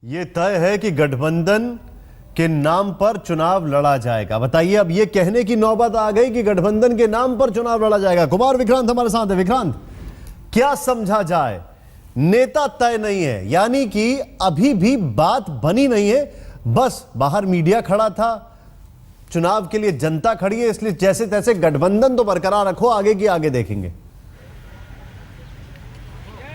ये तय है कि गठबंधन के नाम पर चुनाव लड़ा जाएगा। बताइए, अब ये कहने की नौबत आ गई कि गठबंधन के नाम पर चुनाव लड़ा जाएगा। कुमार विक्रांत हमारे साथ है। विक्रांत, क्या समझा जाए? नेता तय नहीं है, यानी कि अभी भी बात बनी नहीं है, बस बाहर मीडिया खड़ा था, चुनाव के लिए जनता खड़ी है, इसलिए जैसे तैसे गठबंधन तो बरकरार रखो, आगे की आगे देखेंगे।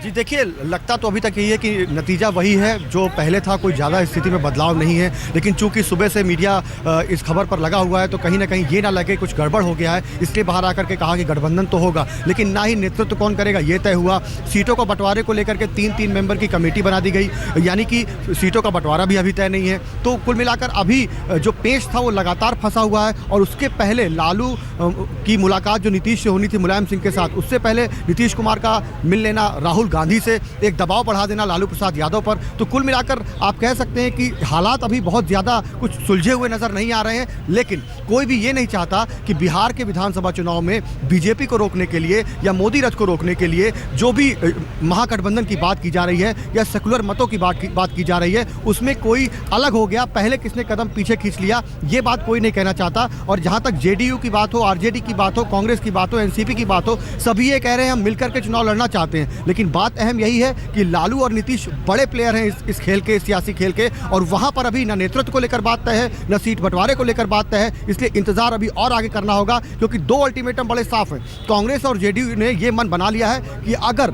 जी देखिए, लगता तो अभी तक यही है कि नतीजा वही है जो पहले था, कोई ज़्यादा स्थिति में बदलाव नहीं है। लेकिन चूंकि सुबह से मीडिया इस खबर पर लगा हुआ है, तो कहीं ना कहीं ये ना लगे कुछ गड़बड़ हो गया है, इसलिए बाहर आकर के कहा कि गठबंधन तो होगा, लेकिन ना ही नेतृत्व कौन करेगा ये तय हुआ। सीटों को बंटवारे को लेकर के तीन मेंबर की कमेटी बना दी गई, यानी कि सीटों का बंटवारा भी अभी तय नहीं है। तो कुल मिलाकर अभी जो पेश था वो लगातार फंसा हुआ है। और उसके पहले लालू की मुलाकात जो नीतीश से होनी थी मुलायम सिंह के साथ, उससे पहले नीतीश कुमार का मिल लेना राहुल गांधी से, एक दबाव बढ़ा देना लालू प्रसाद यादव पर। तो कुल मिलाकर आप कह सकते हैं कि हालात अभी बहुत ज़्यादा कुछ सुलझे हुए नजर नहीं आ रहे हैं। लेकिन कोई भी ये नहीं चाहता कि बिहार के विधानसभा चुनाव में बीजेपी को रोकने के लिए या मोदी रथ को रोकने के लिए जो भी महागठबंधन की बात की जा रही है या सेकुलर मतों की बात की जा रही है, उसमें कोई अलग हो गया, पहले किसने कदम पीछे खींच लिया, ये बात कोई नहीं कहना चाहता। और जहां तक जेडीयू की बात हो, आरजेडी की बात हो, कांग्रेस की बात हो, एनसीपी की बात हो, सभी ये कह रहे हैं हम मिलकर के चुनाव लड़ना चाहते हैं। लेकिन बात अहम यही है कि लालू और नीतीश बड़े प्लेयर हैं इस खेल के, सियासी खेल के, और वहां पर अभी न नेतृत्व को लेकर बात तय है, न सीट बंटवारे को लेकर बात तय है। इसलिए इंतजार अभी और आगे करना होगा, क्योंकि दो अल्टीमेटम बड़े साफ हैं। कांग्रेस और जेडीयू ने यह मन बना लिया है कि अगर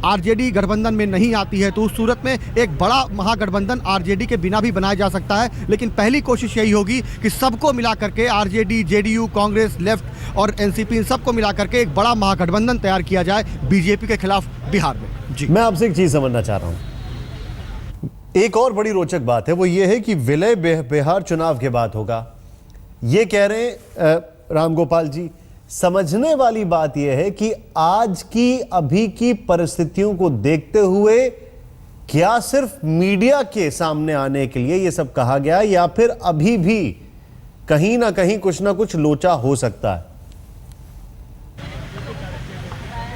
आरजेडी गठबंधन में नहीं आती है तो उस सूरत में एक बड़ा महागठबंधन आरजेडी के बिना भी बनाया जा सकता है। लेकिन पहली कोशिश यही होगी कि सबको मिलाकर के आरजेडी, जेडीयू, कांग्रेस, लेफ्ट और एनसीपी, इन सबको मिलाकर के एक बड़ा महागठबंधन तैयार किया जाए बीजेपी के खिलाफ बिहार में। जी, मैं आपसे एक चीज समझना चाह रहा हूं। एक और बड़ी रोचक बात है, वो ये है कि विलय बिहार चुनाव के बाद होगा, ये कह रहे हैं रामगोपाल जी। समझने वाली बात यह है कि आज की अभी की परिस्थितियों को देखते हुए क्या सिर्फ मीडिया के सामने आने के लिए यह सब कहा गया, या फिर अभी भी कहीं ना कहीं कुछ ना कुछ लोचा हो सकता है?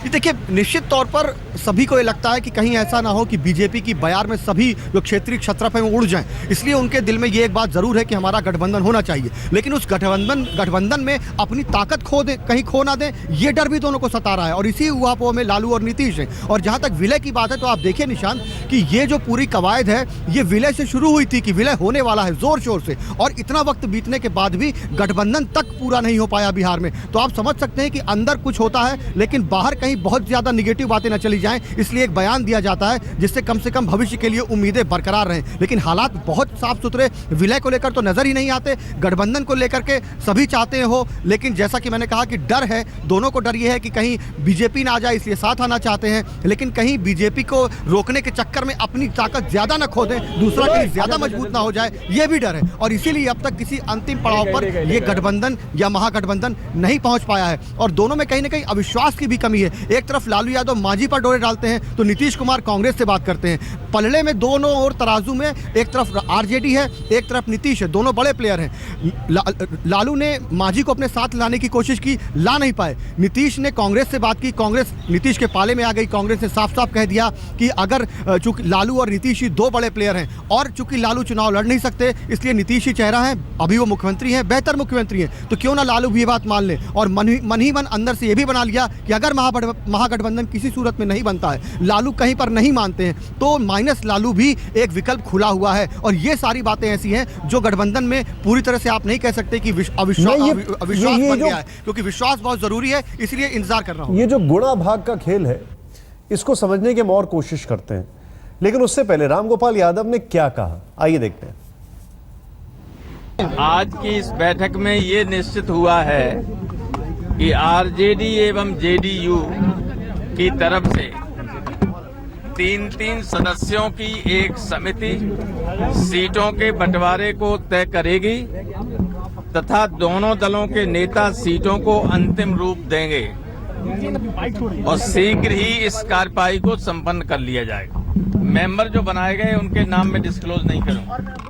देखिए, निश्चित तौर पर सभी को ये लगता है कि कहीं ऐसा ना हो कि बीजेपी की बयार में सभी जो क्षेत्रीय क्षत्रप हैं वो उड़ जाएं। इसलिए उनके दिल में ये एक बात जरूर है कि हमारा गठबंधन होना चाहिए। लेकिन उस गठबंधन में अपनी ताकत खो दें, कहीं खो ना दें, ये डर भी दोनों को सता रहा है। और इसी उहापोह में लालू और नीतीश हैं। और जहां तक विलय की बात है, तो आप देखिए निशांत कि ये जो पूरी कवायद है ये विलय से शुरू हुई थी कि विलय होने वाला है जोर शोर से, और इतना वक्त बीतने के बाद भी गठबंधन तक पूरा नहीं हो पाया बिहार में। तो आप समझ सकते हैं कि अंदर कुछ होता है, लेकिन बाहर कहीं बहुत ज्यादा निगेटिव बातें न चली जाएं, इसलिए एक बयान दिया जाता है जिससे कम से कम भविष्य के लिए उम्मीदें बरकरार रहें। लेकिन हालात बहुत साफ सुथरे विलय को लेकर तो नजर ही नहीं आते, गठबंधन को लेकर के सभी चाहते हो। लेकिन जैसा कि मैंने कहा कि डर है, दोनों को डर यह है कि कहीं बीजेपी ना आ जाए, इसलिए साथ आना चाहते हैं, लेकिन कहीं बीजेपी को रोकने के चक्कर में अपनी ताकत ज्यादा न खो दें, दूसरा कहीं ज्यादा मजबूत ना हो जाए, यह भी डर है। और इसीलिए अब तक किसी अंतिम पड़ाव पर यह गठबंधन या महागठबंधन नहीं पहुंच पाया है। और दोनों में कहीं ना कहीं अविश्वास की भी कमी है। एक तरफ लालू यादव मांझी पर डोरे डालते हैं, तो नीतीश कुमार कांग्रेस से बात करते हैं। पलड़े में दोनों और तराजू में एक तरफ आरजेडी है, एक तरफ नीतीश है, दोनों बड़े प्लेयर हैं। लालू ने मांझी को अपने साथ लाने की कोशिश की, ला नहीं पाए। नीतीश ने कांग्रेस से बात की, कांग्रेस नीतीश के पाले में आ गई। कांग्रेस ने साफ साफ कह दिया कि अगर चूंकि लालू और नीतीश ही दो बड़े प्लेयर हैं, और चूंकि लालू चुनाव लड़ नहीं सकते, इसलिए नीतीश ही चेहरा है, अभी वो मुख्यमंत्री हैं, बेहतर मुख्यमंत्री हैं, तो क्यों ना लालू भी ये बात मान ले। और मन ही मन अंदर से ये भी बना लिया कि अगर महागठबंधन किसी सूरत में नहीं बनता है, लालू कहीं पर नहीं मानते हैं, तो माइनस लालू भी एक विकल्प खुला हुआ है। और ये सारी बातें ऐसी हैं जो गठबंधन में पूरी तरह से आप नहीं कह सकते कि अविश्वास बन गया है, क्योंकि विश्वास बहुत जरूरी है, इसलिए इंतजार कर रहा हूं। ये जो गुणा भाग का खेल है, इसको समझने की हम और कोशिश करते हैं, लेकिन उससे पहले रामगोपाल यादव ने क्या कहा, आइए देखते हैं। आज की इस बैठक में ये निश्चित हुआ है कि आरजेडी एवं जेडीयू की तरफ से तीन सदस्यों की एक समिति सीटों के बंटवारे को तय करेगी तथा दोनों दलों के नेता सीटों को अंतिम रूप देंगे और शीघ्र ही इस कार्यवाही को संपन्न कर लिया जाएगा। मेंबर जो बनाए गए उनके नाम में डिस्क्लोज नहीं करूंगा।